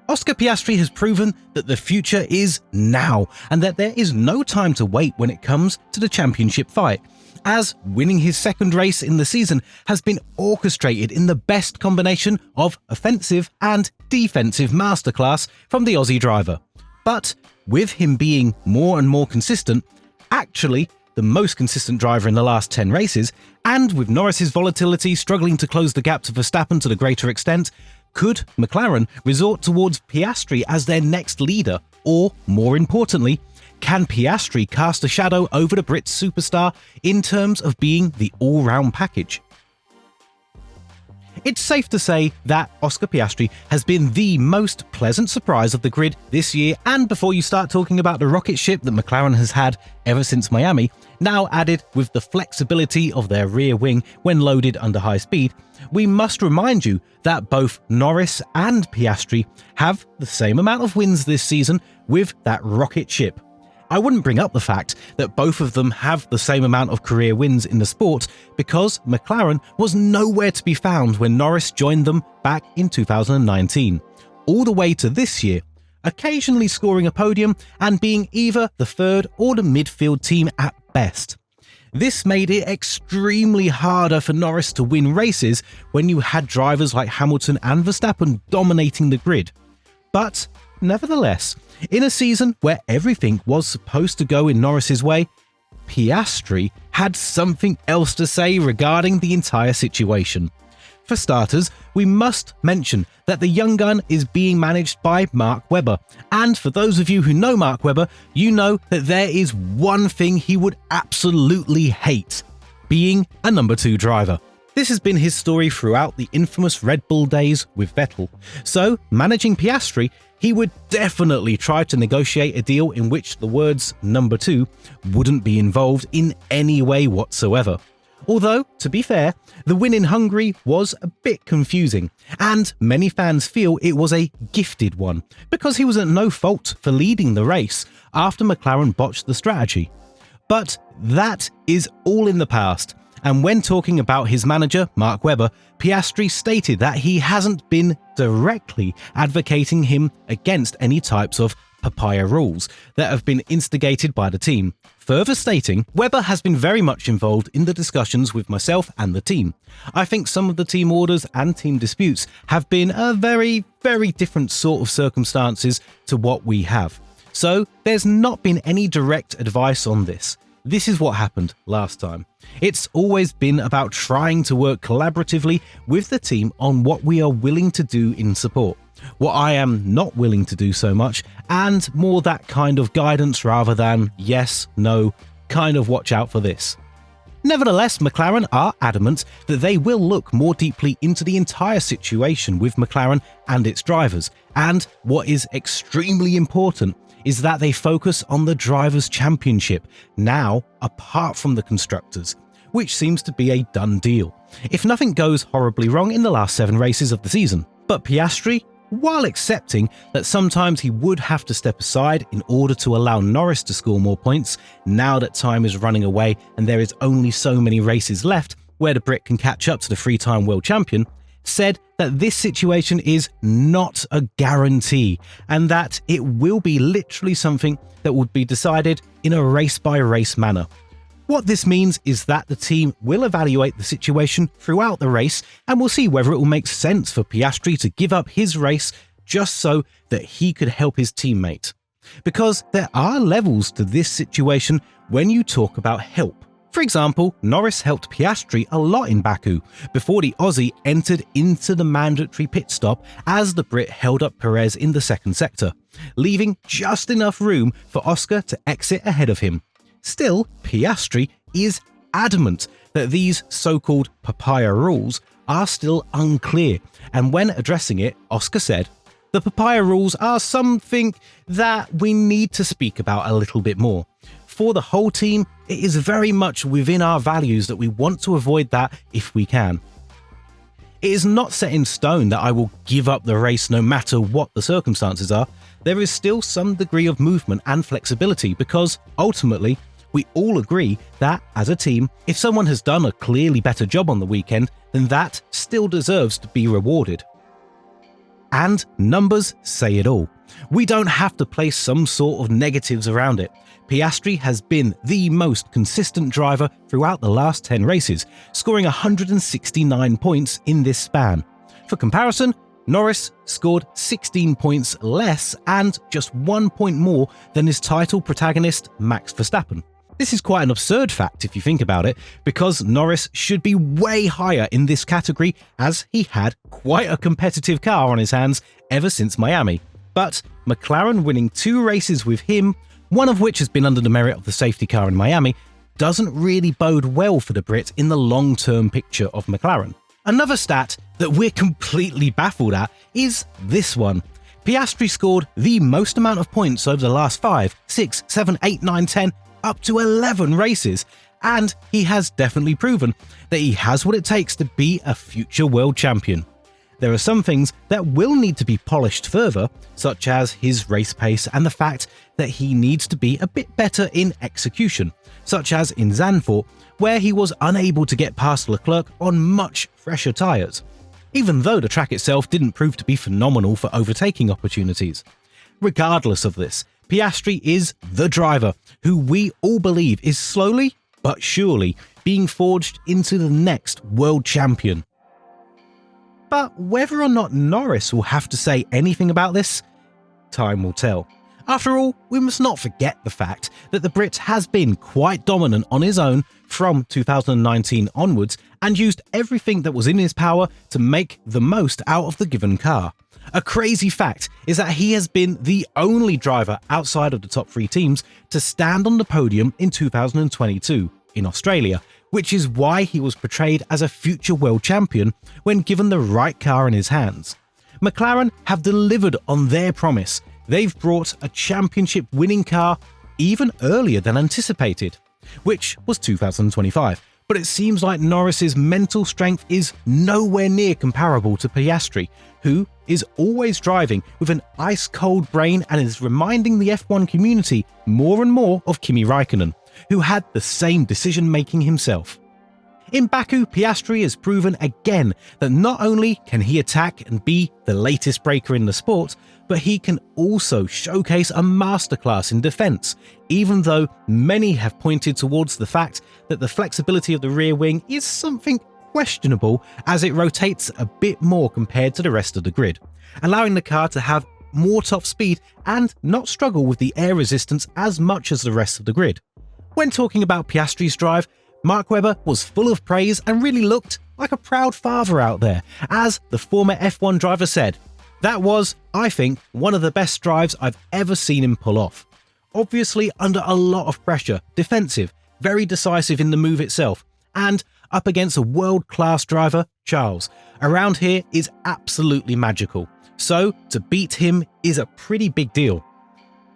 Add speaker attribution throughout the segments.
Speaker 1: Oscar Piastri has proven that the future is now and that there is no time to wait when it comes to the championship fight, as winning his second race in the season has been orchestrated in the best combination of offensive and defensive masterclass from the Aussie driver. But with him being more and more consistent, actually the most consistent driver in the last 10 races, and with Norris's volatility struggling to close the gap to Verstappen to the greater extent, could McLaren resort towards Piastri as their next leader? Or, more importantly, can Piastri cast a shadow over the Brit superstar in terms of being the all-round package? It's safe to say that Oscar Piastri has been the most pleasant surprise of the grid this year, and before you start talking about the rocket ship that McLaren has had ever since Miami, now added with the flexibility of their rear wing when loaded under high speed, we must remind you that both Norris and Piastri have the same amount of wins this season with that rocket ship. I wouldn't bring up the fact that both of them have the same amount of career wins in the sport because McLaren was nowhere to be found when Norris joined them back in 2019, all the way to this year, occasionally scoring a podium and being either the third or the midfield team at best. This made it extremely harder for Norris to win races when you had drivers like Hamilton and Verstappen dominating the grid. But nevertheless, in a season where everything was supposed to go in Norris's way, Piastri had something else to say regarding the entire situation. For starters, we must mention that the young gun is being managed by Mark Webber, and for those of you who know Mark Webber, you know that there is one thing he would absolutely hate: being a number 2 driver. This has been his story throughout the infamous Red Bull days with Vettel, so managing Piastri, he would definitely try to negotiate a deal in which the words number 2 wouldn't be involved in any way whatsoever. Although, to be fair, the win in Hungary was a bit confusing, and many fans feel it was a gifted one, because he was at no fault for leading the race after McLaren botched the strategy. But that is all in the past, and when talking about his manager, Mark Webber, Piastri stated that he hasn't been directly advocating him against any types of Papaya rules that have been instigated by the team. Further stating, Webber has been very much involved in the discussions with myself and the team. I think some of the team orders and team disputes have been a very different sort of circumstances to what we have. So there's not been any direct advice on this. This is what happened last time. It's always been about trying to work collaboratively with the team on what we are willing to do in support, what I am not willing to do so much, and more that kind of guidance rather than yes, no, kind of watch out for this. Nevertheless, McLaren are adamant that they will look more deeply into the entire situation with McLaren and its drivers, and what is extremely important is that they focus on the Drivers' Championship now, apart from the Constructors, which seems to be a done deal, if nothing goes horribly wrong in the last 7 races of the season. But Piastri, while accepting that sometimes he would have to step aside in order to allow Norris to score more points, now that time is running away and there is only so many races left where the Brit can catch up to the 3-time world champion, said that this situation is not a guarantee and that it will be literally something that would be decided in a race-by-race manner. What this means is that the team will evaluate the situation throughout the race and will see whether it will make sense for Piastri to give up his race just so that he could help his teammate. Because there are levels to this situation when you talk about help. For example, Norris helped Piastri a lot in Baku before the Aussie entered into the mandatory pit stop as the Brit held up Perez in the second sector, leaving just enough room for Oscar to exit ahead of him. Still, Piastri is adamant that these so-called Papaya rules are still unclear, and when addressing it, Oscar said, "The Papaya rules are something that we need to speak about a little bit more. For the whole team, it is very much within our values that we want to avoid that if we can. It is not set in stone that I will give up the race no matter what the circumstances are. There is still some degree of movement and flexibility because, ultimately, we all agree that, as a team, if someone has done a clearly better job on the weekend, then that still deserves to be rewarded." And numbers say it all. We don't have to place some sort of negatives around it. Piastri has been the most consistent driver throughout the last 10 races, scoring 169 points in this span. For comparison, Norris scored 16 points less and just 1 point more than his title protagonist Max Verstappen. This is quite an absurd fact if you think about it, because Norris should be way higher in this category as he had quite a competitive car on his hands ever since Miami. But McLaren winning 2 races with him, one of which has been under the merit of the safety car in Miami, doesn't really bode well for the Brit in the long-term picture of McLaren. Another stat that we're completely baffled at is this one. Piastri scored the most amount of points over the last 5, 6, 7, 8, 9, 10, up to 11 races, and he has definitely proven that he has what it takes to be a future world champion. There are some things that will need to be polished further, such as his race pace and the fact that he needs to be a bit better in execution, such as in Zandvoort, where he was unable to get past Leclerc on much fresher tyres, even though the track itself didn't prove to be phenomenal for overtaking opportunities. Regardless of this, Piastri is the driver who we all believe is slowly but surely being forged into the next world champion. But whether or not Norris will have to say anything about this, time will tell. After all, we must not forget the fact that the Brit has been quite dominant on his own from 2019 onwards and used everything that was in his power to make the most out of the given car. A crazy fact is that he has been the only driver outside of the top 3 teams to stand on the podium in 2022 in Australia, which is why he was portrayed as a future world champion when given the right car in his hands. McLaren have delivered on their promise. They've brought a championship winning car even earlier than anticipated, which was 2025. But it seems like Norris's mental strength is nowhere near comparable to Piastri, who is always driving with an ice-cold brain and is reminding the F1 community more and more of Kimi Raikkonen, who had the same decision-making himself. In Baku, Piastri has proven again that not only can he attack and be the latest breaker in the sport, but he can also showcase a masterclass in defense, even though many have pointed towards the fact that the flexibility of the rear wing is something questionable as it rotates a bit more compared to the rest of the grid, allowing the car to have more top speed and not struggle with the air resistance as much as the rest of the grid. When talking about Piastri's drive, Mark Webber was full of praise and really looked like a proud father out there, as the former F1 driver said, "That was, I think, one of the best drives I've ever seen him pull off. Obviously under a lot of pressure, defensive, very decisive in the move itself, and up against a world-class driver, Charles. Around here is absolutely magical. So to beat him is a pretty big deal."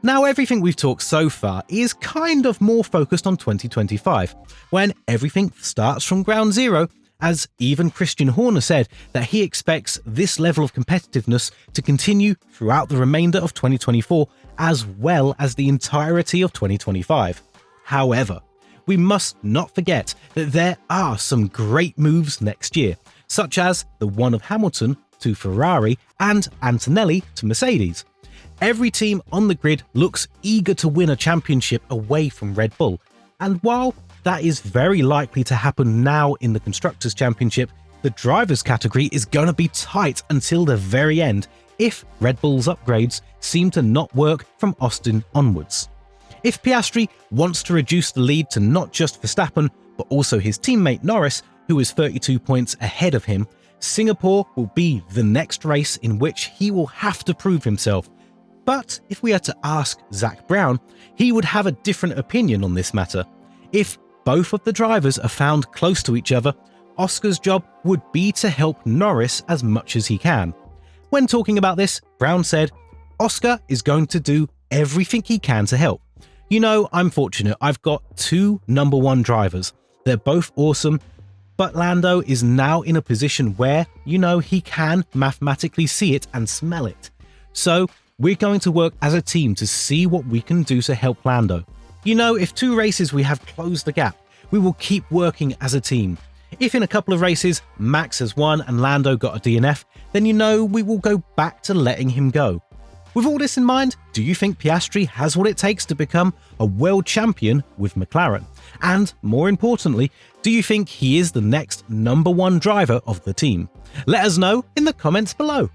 Speaker 1: Now, everything we've talked so far is kind of more focused on 2025, when everything starts from ground zero, as even Christian Horner said that he expects this level of competitiveness to continue throughout the remainder of 2024 as well as the entirety of 2025. However, we must not forget that there are some great moves next year, such as the one of Hamilton to Ferrari and Antonelli to Mercedes. Every team on the grid looks eager to win a championship away from Red Bull, and while that is very likely to happen now in the Constructors' Championship, the Drivers' category is going to be tight until the very end if Red Bull's upgrades seem to not work from Austin onwards. If Piastri wants to reduce the lead to not just Verstappen, but also his teammate Norris, who is 32 points ahead of him, Singapore will be the next race in which he will have to prove himself. But if we had to ask Zak Brown, he would have a different opinion on this matter. If both of the drivers are found close to each other, Oscar's job would be to help Norris as much as he can. When talking about this, Brown said, "Oscar is going to do everything he can to help. You know, I'm fortunate. I've got 2 number 1 drivers. They're both awesome, but Lando is now in a position where, he can mathematically see it and smell it. So we're going to work as a team to see what we can do to help Lando. If 2 races we have closed the gap, we will keep working as a team. If in a couple of races Max has won and Lando got a DNF, then you know we will go back to letting him go. With all this in mind, do you think Piastri has what it takes to become a world champion with McLaren? And more importantly, do you think he is the next #1 driver of the team? Let us know in the comments below.